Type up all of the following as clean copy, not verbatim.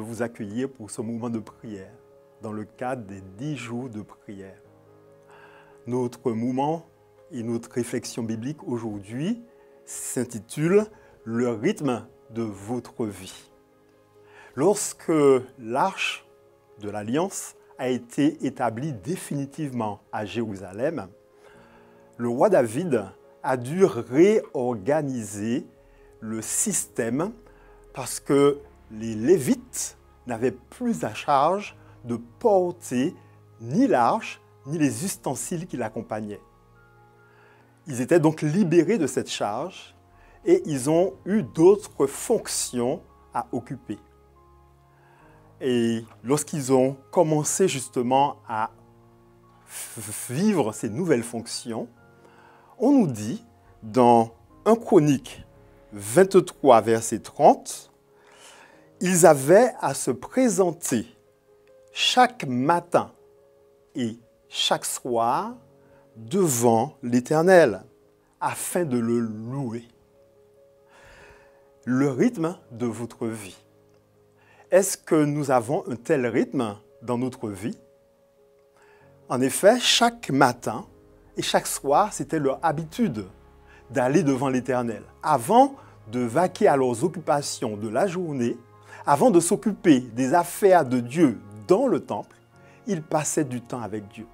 vous accueillir pour ce moment de prière, dans le cadre des 10 jours de prière. Notre moment et notre réflexion biblique aujourd'hui s'intitule « Le rythme de votre vie ». Lorsque l'arche de l'Alliance a été établie définitivement à Jérusalem, le roi David a dû réorganiser le système parce que les Lévites n'avaient plus à charge de porter ni l'arche, ni les ustensiles qui l'accompagnaient. Ils étaient donc libérés de cette charge et ils ont eu d'autres fonctions à occuper. Et lorsqu'ils ont commencé justement à vivre ces nouvelles fonctions, on nous dit dans 1 Chronique 23, verset 30, ils avaient à se présenter chaque matin et chaque soir devant l'Éternel afin de le louer. Le rythme de votre vie. Est-ce que nous avons un tel rythme dans notre vie? En effet, chaque matin et chaque soir, c'était leur habitude d'aller devant l'Éternel. Avant de vaquer à leurs occupations de la journée, avant de s'occuper des affaires de Dieu dans le temple, ils passaient du temps avec Dieu.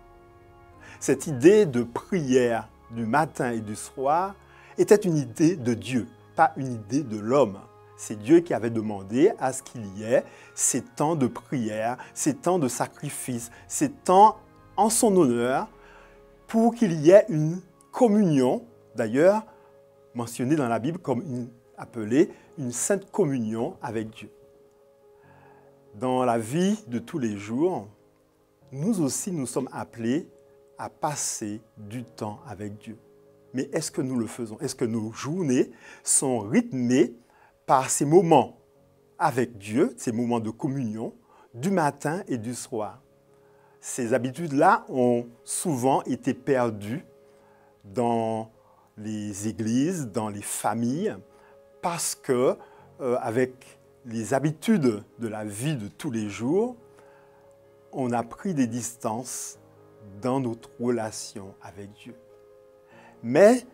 Cette idée de prière du matin et du soir était une idée de Dieu, pas une idée de l'homme. C'est Dieu qui avait demandé à ce qu'il y ait ces temps de prière, ces temps de sacrifice, ces temps en son honneur pour qu'il y ait une communion, d'ailleurs mentionnée dans la Bible comme appelée une sainte communion avec Dieu. Dans la vie de tous les jours, nous aussi nous sommes appelés à passer du temps avec Dieu. Mais est-ce que nous le faisons? Est-ce que nos journées sont rythmées par ces moments avec Dieu, ces moments de communion, du matin et du soir? Ces habitudes-là ont souvent été perdues dans les églises, dans les familles, parce que, avec les habitudes de la vie de tous les jours, on a pris des distances dans notre relation avec Dieu. Mais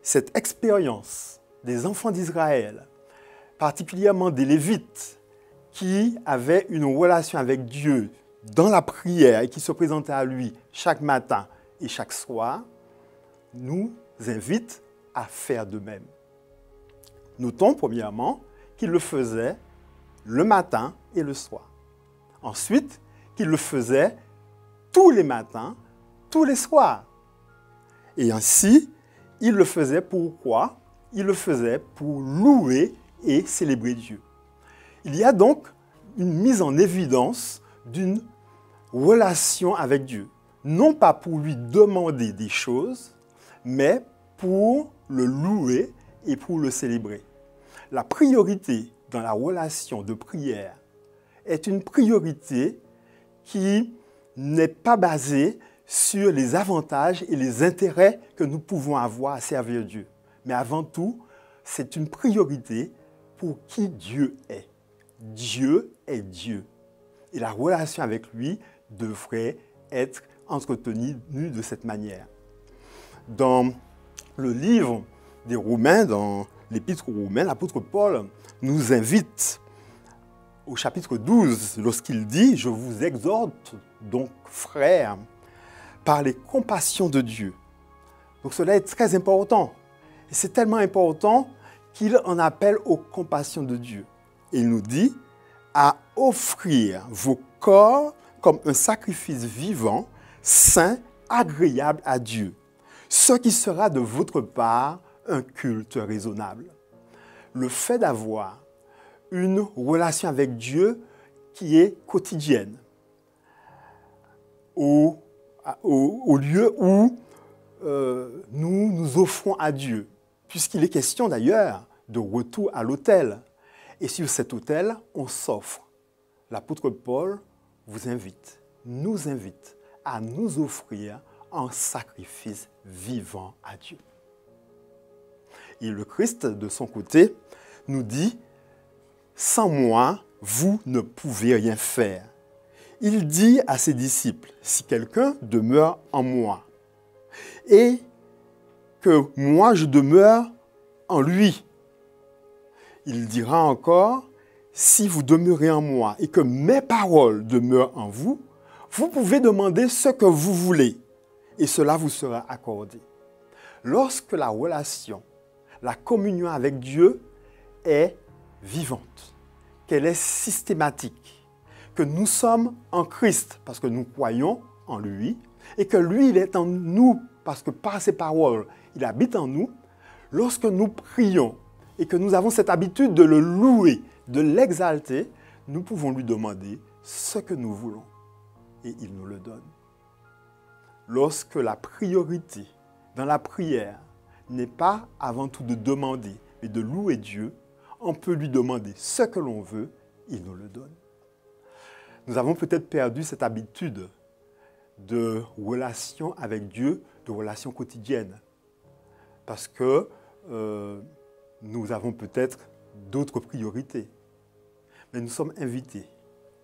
cette expérience des enfants d'Israël, particulièrement des Lévites, qui avaient une relation avec Dieu dans la prière et qui se présentaient à lui chaque matin et chaque soir, nous invite à faire de même. Notons premièrement qu'ils le faisaient le matin et le soir. Ensuite, qu'ils le faisaient tous les matins, tous les soirs. Et ainsi, ils le faisaient pourquoi? Ils le faisaient pour louer et célébrer Dieu. Il y a donc une mise en évidence d'une relation avec Dieu. Non pas pour lui demander des choses, mais pour le louer et pour le célébrer. La priorité dans la relation de prière est une priorité qui n'est pas basée sur les avantages et les intérêts que nous pouvons avoir à servir Dieu. Mais avant tout, c'est une priorité pour qui Dieu est. Dieu est Dieu. Et la relation avec lui devrait être entretenue de cette manière. Dans le livre des Romains, dans l'Épître aux Romains, l'apôtre Paul nous invite au chapitre 12, lorsqu'il dit « Je vous exhorte donc, frères, par les compassions de Dieu ». Donc cela est très important. Et c'est tellement important qu'il en appelle aux compassions de Dieu. Et il nous dit à offrir vos corps comme un sacrifice vivant, saint, agréable à Dieu, ce qui sera de votre part un culte raisonnable. Le fait d'avoir une relation avec Dieu qui est quotidienne, au lieu où nous nous offrons à Dieu, puisqu'il est question d'ailleurs de retour à l'autel. Et sur cet autel, on s'offre. L'apôtre Paul vous invite, nous invite à nous offrir en sacrifice vivant à Dieu. Et le Christ, de son côté, nous dit « Sans moi, vous ne pouvez rien faire. Il dit à ses disciples, si quelqu'un demeure en moi et que moi je demeure en lui, il dira encore, si vous demeurez en moi et que mes paroles demeurent en vous, vous pouvez demander ce que vous voulez et cela vous sera accordé. Lorsque la relation, la communion avec Dieu est vivante, qu'elle est systématique, que nous sommes en Christ parce que nous croyons en lui et que lui, il est en nous parce que par ses paroles, il habite en nous, lorsque nous prions et que nous avons cette habitude de le louer, de l'exalter, nous pouvons lui demander ce que nous voulons et il nous le donne. Lorsque la priorité dans la prière n'est pas avant tout de demander, mais de louer Dieu, on peut lui demander ce que l'on veut, il nous le donne. Nous avons peut-être perdu cette habitude de relation avec Dieu, de relation quotidienne, parce que nous avons peut-être d'autres priorités. Mais nous sommes invités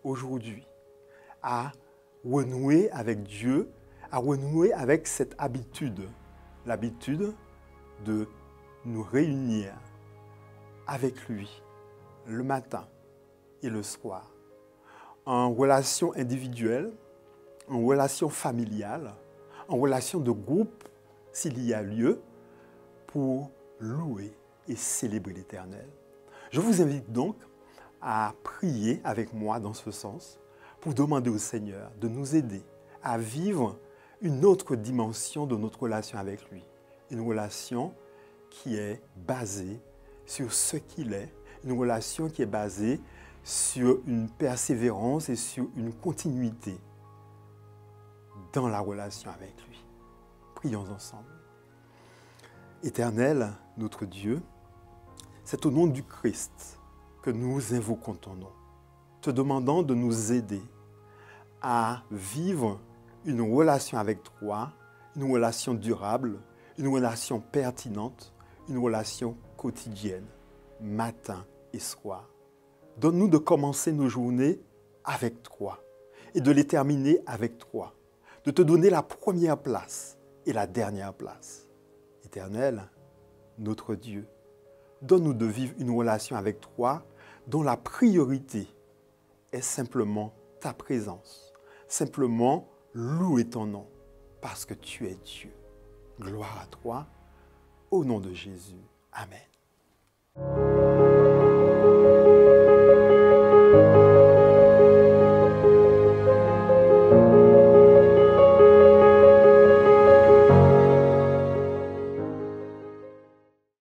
aujourd'hui à renouer avec Dieu, à renouer avec cette habitude, l'habitude de nous réunir avec lui le matin et le soir, en relation individuelle, en relation familiale, en relation de groupe, s'il y a lieu, pour louer et célébrer l'Éternel. Je vous invite donc à prier avec moi dans ce sens, pour demander au Seigneur de nous aider à vivre une autre dimension de notre relation avec lui. Une relation qui est basée sur ce qu'il est, une relation qui est basée sur une persévérance et sur une continuité dans la relation avec lui. Prions ensemble. Éternel, notre Dieu, c'est au nom du Christ que nous invoquons ton nom, te demandant de nous aider à vivre une relation avec toi, une relation durable, une relation pertinente, une relation quotidienne, matin et soir. Donne-nous de commencer nos journées avec toi et de les terminer avec toi, de te donner la première place et la dernière place. Éternel, notre Dieu, donne-nous de vivre une relation avec toi dont la priorité est simplement ta présence, simplement louer ton nom parce que tu es Dieu. Gloire à toi, au nom de Jésus. Amen.